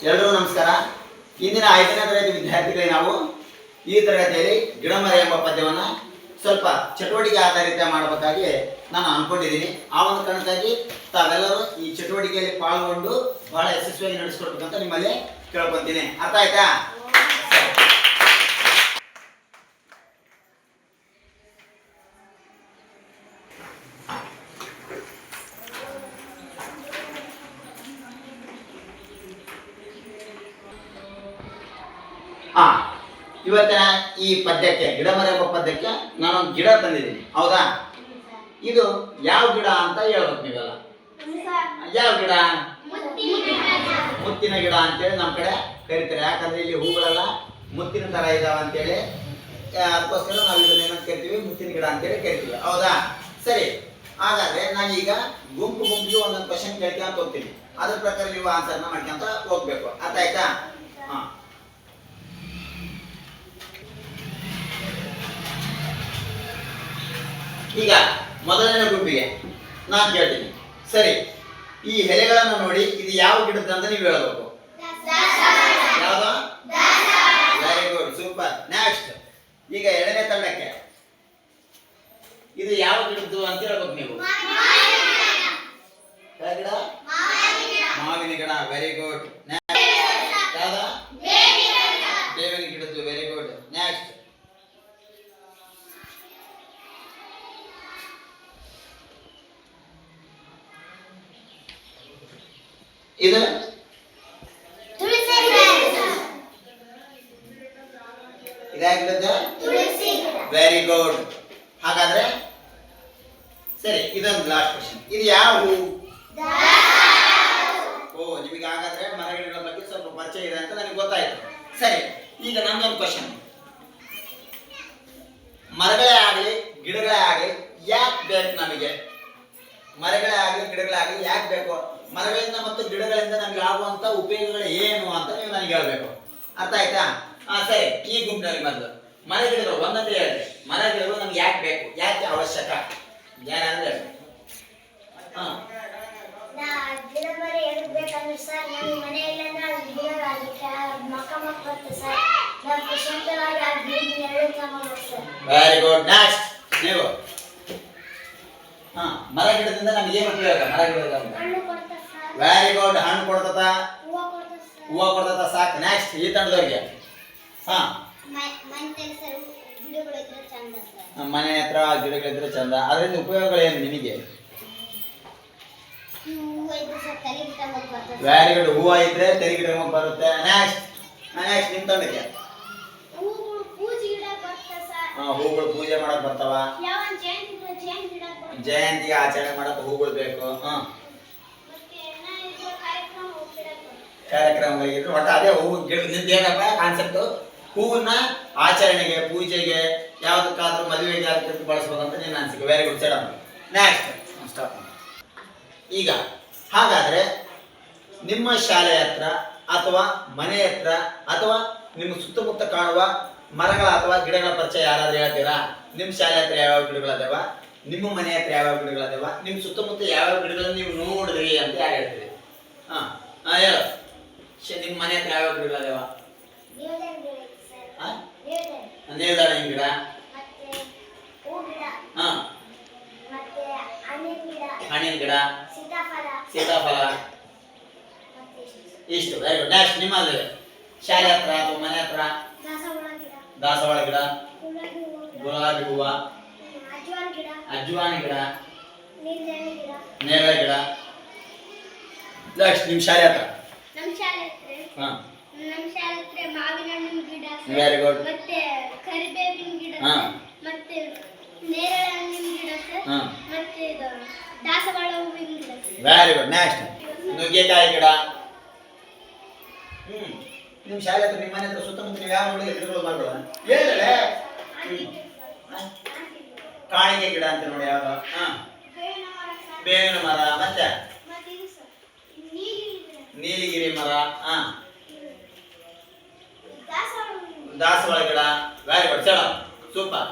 ಎಲ್ಲರಿಗೂ ನಮಸ್ಕಾರ. ಇಂದಿನ 5ನೇ ತರಗತಿ ವಿದ್ಯಾರ್ಥಿಗಳಿಗೆ ನಾವು ಈ ತರಗತಿಯಲ್ಲಿ ಗಿಡಮರ ಎಂಬ ಪದ್ಯವನ್ನು ಸ್ವಲ್ಪ ಚಟುವಟಿಕೆ ಆಧಾರಿತ ಮಾಡಬೇಕಾಗಿ ನಾನು ಅನ್ಕೊಂಡಿದ್ದೀನಿ. ಆ ಒಂದು ಕಾರಣಕ್ಕಾಗಿ ತಾವೆಲ್ಲರೂ ಈ ಚಟುವಟಿಕೆಯಲ್ಲಿ ಪಾಲ್ಗೊಂಡು ಬಹಳ ಯಶಸ್ವಿಯಾಗಿ ನಡೆಸ್ಕೊಡ್ಬೇಕಂತ ನಿಮ್ಮಲ್ಲಿ ಕೇಳ್ಕೊತೀನಿ. ಅರ್ಥ ಆಯ್ತಾ? ಇವತ್ತಿನ ಈ ಪದ್ಯಕ್ಕೆ ಗಿಡಮರ ಎಂಬ ಪದ್ಯಕ್ಕೆ ನಾನೊಂದು ಗಿಡ ತಂದಿದ್ದೀನಿ. ಹೌದಾ? ಇದು ಯಾವ ಗಿಡ ಅಂತ ಹೇಳ್ಬೇಕು ನೀವೆಲ್ಲ. ಯಾವ ಗಿಡ? ಮುತ್ತಿನ ಗಿಡ ಅಂತೇಳಿ ನಮ್ಮ ಕಡೆ ಕರಿತಾರೆ. ಯಾಕಂದ್ರೆ ಇಲ್ಲಿ ಹೂಗಳೆಲ್ಲ ಮುತ್ತಿನ ತರ ಇದಾವ ಅಂತೇಳಿ, ಅದಕ್ಕೋಸ್ಕರ ನಾವು ಇದನ್ನೇನೋ ಕರಿತೀವಿ, ಮುತ್ತಿನ ಗಿಡ ಅಂತೇಳಿ ಕರಿತೀವಿ. ಹೌದಾ? ಸರಿ, ಹಾಗಾದ್ರೆ ನಾನೀಗ ಗುಂಪಿಗೆ ಒಂದೊಂದು ಕ್ವಶನ್ ಕೇಳ್ಕೊಂತ ಹೋಗ್ತೀನಿ. ಅದ್ರ ಪ್ರಕಾರ ನೀವು ಆನ್ಸರ್ನ ಮಾಡ್ಕೊಂತ ಹೋಗ್ಬೇಕು. ಅರ್ಥ ಆಯ್ತಾ? ಹಾ, ಈಗ ಮೊದಲನೇ ಗುಂಪಿಗೆ ನಾನು ಕೇಳ್ತೀನಿ. ಸರಿ, ಈ ಎಲೆಗಳನ್ನು ನೋಡಿ ಇದು ಯಾವ ಗಿಡದ ಅಂತ ನೀವು ಹೇಳಬೇಕು. ಯಾವುದು? Very good, super. ನೆಕ್ಸ್ಟ್, ಈಗ ಎರಡನೇ ತಂಡಕ್ಕೆ ಇದು ಯಾವ ಗಿಡದ್ದು ಅಂತ ಹೇಳ್ಬೇಕು ನೀವು. ಗಿಡ? ಮಾವಿನ ಗಿಡ. Very good. ಯಾವ್ದ? ಬೇವಿನ ಗಿಡದ್ದು. Very good. ನೆಕ್ಸ್ಟ್, ಇದು ಇದಾಗಿದ್ದದ. Very good. ಹಾಗಾದ್ರೆ ಸರಿ, ಇದೊಂದು ಲಾಸ್ಟ್ ಕ್ವಶನ್. ಇದು ಯಾವ ಹೂ? ಓ, ನಿಮಗೆ ಹಾಗಾದ್ರೆ ಮರಗಿಡಗಳ ಬಗ್ಗೆ ಸ್ವಲ್ಪ ಪರಿಚಯ ಇದೆ ಅಂತ ನನಗೆ ಗೊತ್ತಾಯ್ತು. ಸರಿ, ಈಗ ನಮ್ದೊಂದು ಕ್ವಶನ್. ಮರಗಳೇ ಆಗಲಿ ಗಿಡಗಳೇ ಆಗಲಿ ಯಾಕೆ ಬೇಕು ನಮಗೆ? ಮರಗಳೇ ಆಗಲಿ ಗಿಡಗಳೇ ಆಗಲಿ ಯಾಕೆ ಬೇಕು? ಮರಗಳಿಂದ ಮತ್ತು ಗಿಡಗಳಿಂದ ನಮ್ಗೆ ಆಗುವಂತ ಉಪಯೋಗಗಳು ಏನು ಅಂತ ನೀವು ನನಗೆ ಹೇಳ್ಬೇಕು. ಅರ್ಥ ಆಯ್ತಾ? ಸರಿ, ಈ ಗುಂಪಿನಲ್ಲಿ ಮೊದಲು ಮರ ಗಿಡಗಳು ಒಂದಂತ ಹೇಳಿದ್ರೆ, ಮರ ಗಿಡಗಳು ನಮ್ಗೆ ಯಾಕೆ ಬೇಕು, ಯಾಕೆ ಅವಶ್ಯಕ, ಯಾರಂದ್ರೆ ವೆರಿ ಗುಡ್. ನೆಕ್ಸ್ಟ್, ನೀವು ಮರ ಗಿಡದಿಂದ ನಮ್ಗೆ ಏನು ಉಪಯೋಗ? ಮರ ಗಿಡದಿಂದ ವೆರಿ ಗುಡ್. ಹಣ್ಣು ಕೊಡ್ತದ, ಹೂವು ಕೊಡ್ತದ. ಸಾಕು. ನೆಕ್ಸ್ಟ್, ಈ ತಂಡದವ್ರಿಗೆ ಮನೆ ಹತ್ರ ಗಿಡಗಳಿದ್ರೆ ಚಂದ. ಅದರಿಂದ ಉಪಯೋಗಗಳೇನು ನಿನಗೆ? Very good. ಹೂವು ಇದ್ರೆ ತೆರಿಗೆ ಗಿಡ ಬರುತ್ತೆ. ನೆಕ್ಸ್ಟ್, ನಿಮ್ ತಂಡಕ್ಕೆ ಹೂಗಳು ಪೂಜೆ ಮಾಡಕ್ ಬರ್ತಾವ. ಜಯಂತಿ ಆಚರಣೆ ಮಾಡಕ್ ಹೂಗಳು ಬೇಕು. ಕಾರ್ಯಕ್ರಮಗಳಿಗಿದ್ರೆ ಒಟ್ಟು ಅದೇ ಹೂವು ಗಿಡದಿಂದ ಏನಪ್ಪ ಕಾನ್ಸೆಪ್ಟ್? ಹೂವನ್ನ ಆಚರಣೆಗೆ, ಪೂಜೆಗೆ, ಯಾವ್ದಕ್ಕಾದ್ರೂ ಮದುವೆಗೆ ಅದಕ್ಕೆ ಬಳಸ್ಬೇಕಂತ ನೀನು ಅನ್ಸಿಕೆ. Very good. Said. Next, stop. ಈಗ ಹಾಗಾದ್ರೆ ನಿಮ್ಮ ಶಾಲೆ ಹತ್ರ ಅಥವಾ ಮನೆ ಹತ್ರ ಅಥವಾ ನಿಮ್ಮ ಸುತ್ತಮುತ್ತ ಕಾಣುವ ಮರಗಳ ಅಥವಾ ಗಿಡಗಳ ಪರಿಚಯ ಯಾರಾದ್ರೂ ಹೇಳ್ತೀರಾ? ನಿಮ್ಮ ಶಾಲೆ ಹತ್ರ ಯಾವ್ಯಾವ ಗಿಡಗಳದಾವ, ನಿಮ್ಮ ಮನೆ ಹತ್ರ ಯಾವ್ಯಾವ ಗಿಡಗಳದಾವ, ನಿಮ್ಮ ಸುತ್ತಮುತ್ತ ಯಾವ್ಯಾವ ಗಿಡಗಳನ್ನ ನೀವು ನೋಡಿದ್ರಿ ಅಂತ ಯಾರು ಹೇಳ್ತೀರಿ? ಹೇಳು. ನಿಮ್ಮ ಮನೆ ಹತ್ರ ಯಾವ್ಯಾವ ಗಿಡಗಳದಾವ? ನೇರಳೆ ಗಿಡ, ಹಣ್ಣಿನ ಗಿಡ, ಸೀತಾಫಲ, ಇಷ್ಟು. Very good. ನೆಕ್ಸ್ಟ್, ನಿಮ್ಮ ಶಾಲೆ ಹತ್ರ ಅಥವಾ ಮನೆ ಹತ್ರ ದಾಸವಾಳ ಗಿಡ, ಗುಲಾಬಿ ಹೂವ, ಅಜ್ವಾನಿ ಗಿಡ, ನೇರಳೆ ಗಿಡ. ನೆಕ್ಸ್ಟ್, ನಿಮ್ಮ ಶಾಲೆ ಹತ್ರ ಮಾವಿನ ಹಣ್ಣಿನ ಗಿಡ, ವೆರಿ ಗುಡ್. ಮತ್ತೆ ಕರಿಬೇವಿನ ಗಿಡ, ಮತ್ತೆ ನೇರಳೆ ಹಣ್ಣಿನ ಗಿಡ, ಮತ್ತೆ ಇದು ದಾಸವಾಳ ಹೂವಿನ ಗಿಡ. Very good. ನೆಕ್ಸ್ಟ್, ನುಗ್ಗೆಕಾಯಿ ಗಿಡ. ನಿಮ್ಮ ಶಾಲೆ ಹತ್ರ ನಿಮ್ಮ ಮನೆ ಹತ್ರ ಸುತ್ತಮುತ್ತ ನೀವು ಯಾವ ನೋಡಿ ಗಿಡಗಳು ಮಾಡ್ಬೋದ? ಹೇಳಲೆ. ಕಾಣಿಕೆ ಗಿಡ ಅಂತ ನೋಡಿ. ಯಾವ್ದು? ಬೇವಿನ ಮರ, ಮತ್ತೆ ನೀಲಿಗಿರಿ ಮರ, ದಾಸವಾಳ ಗಿಡ. Very good. ಸೂಪರ್.